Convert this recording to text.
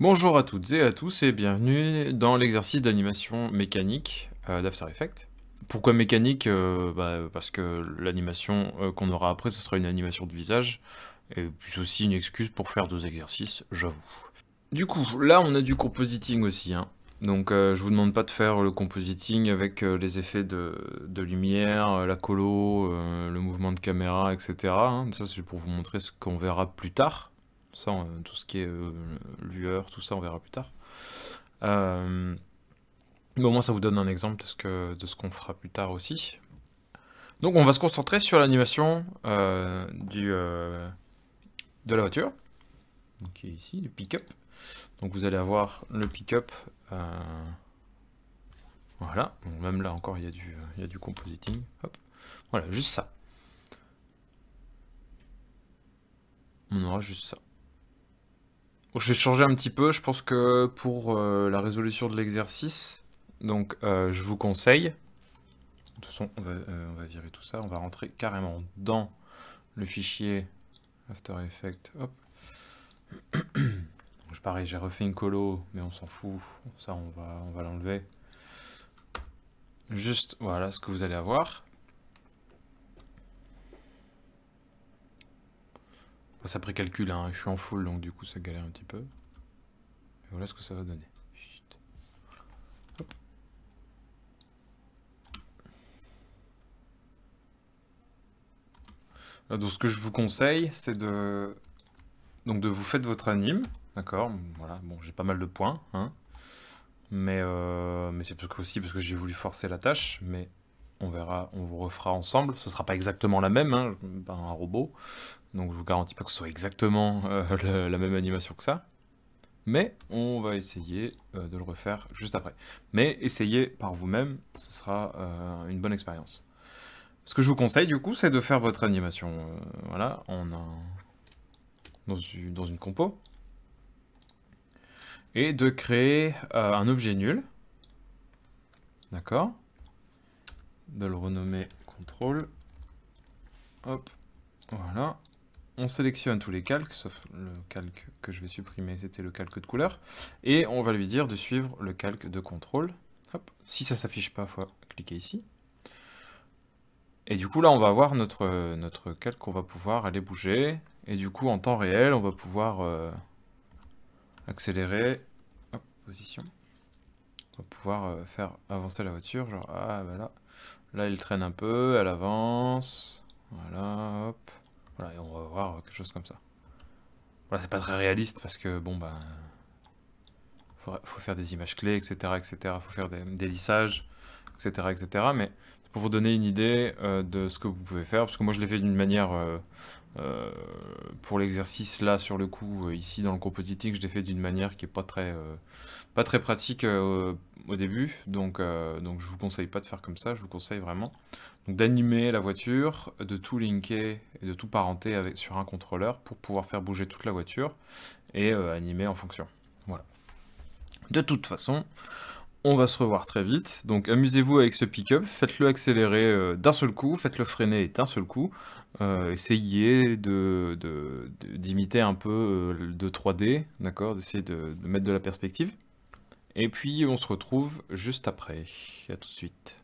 Bonjour à toutes et à tous et bienvenue dans l'exercice d'animation mécanique d'After Effects. Pourquoi mécanique? Parce que l'animation qu'on aura après, ce sera une animation de visage, et puis aussi une excuse pour faire 2 exercices, j'avoue. Du coup, là on a du compositing aussi, hein. Donc je vous demande pas de faire le compositing avec les effets de lumière, la colo, le mouvement de caméra, etc., hein. Ça c'est pour vous montrer ce qu'on verra plus tard. Ça, tout ce qui est lueur, tout ça, on verra plus tard. Mais au moins, ça vous donne un exemple de ce qu'on fera plus tard aussi. Donc, on va se concentrer sur l'animation de la voiture, donc, qui est ici, le pick-up. Donc, vous allez avoir le pick-up. Voilà. Bon, même là encore, il y a du compositing. Hop. Voilà, juste ça. On aura juste ça. Bon, je vais changer un petit peu. Je pense que pour la résolution de l'exercice, donc je vous conseille. De toute façon, on va virer tout ça. On va rentrer carrément dans le fichier After Effects. Hop. Pareil, j'ai refait une colo, mais on s'en fout. Ça, on va l'enlever. Juste, voilà ce que vous allez avoir. Ça précalcule, hein. Je suis en full, donc du coup, ça galère un petit peu. Et voilà ce que ça va donner. Hop. Donc, ce que je vous conseille, c'est de... Donc, de vous faites votre anime. D'accord, voilà. Bon, j'ai pas mal de points, hein. Mais c'est aussi parce que j'ai voulu forcer la tâche, mais on verra, on vous refera ensemble. Ce sera pas exactement la même, hein, pas un robot, donc je vous garantis pas que ce soit exactement la même animation que ça. Mais on va essayer de le refaire juste après. Mais essayez par vous-même, ce sera une bonne expérience. Ce que je vous conseille du coup, c'est de faire votre animation voilà, dans une compo. Et de créer un objet nul. D'accord. De le renommer contrôle. Hop, voilà. On sélectionne tous les calques, sauf le calque que je vais supprimer, c'était le calque de couleur. Et on va lui dire de suivre le calque de contrôle. Hop. Si ça s'affiche pas, il faut cliquer ici. Et du coup, là, on va avoir notre calque qu'on va pouvoir aller bouger. Et du coup, en temps réel, on va pouvoir accélérer. Hop, position. On va pouvoir faire avancer la voiture. Genre, ah, bah là. Là, il traîne un peu, elle avance. Voilà, hop. Voilà, et on va voir quelque chose comme ça. Voilà, c'est pas très réaliste parce que, bon, bah... faut faire des images clés, etc., etc. Faut faire des lissages, etc., etc. Mais c'est pour vous donner une idée de ce que vous pouvez faire. Parce que moi, je l'ai fait d'une manière... pour l'exercice, là, sur le coup, ici, dans le compositing, je l'ai fait d'une manière qui est pas très pratique au début. Donc je vous conseille pas de faire comme ça. Je vous conseille vraiment d'animer la voiture, de tout linker et de tout parenter sur un contrôleur pour pouvoir faire bouger toute la voiture et animer en fonction. Voilà. De toute façon, on va se revoir très vite. Donc amusez-vous avec ce pick-up, faites-le accélérer d'un seul coup, faites-le freiner d'un seul coup. Essayez d'imiter un peu de 3D, d'accord, d'essayer de mettre de la perspective. Et puis on se retrouve juste après. À tout de suite.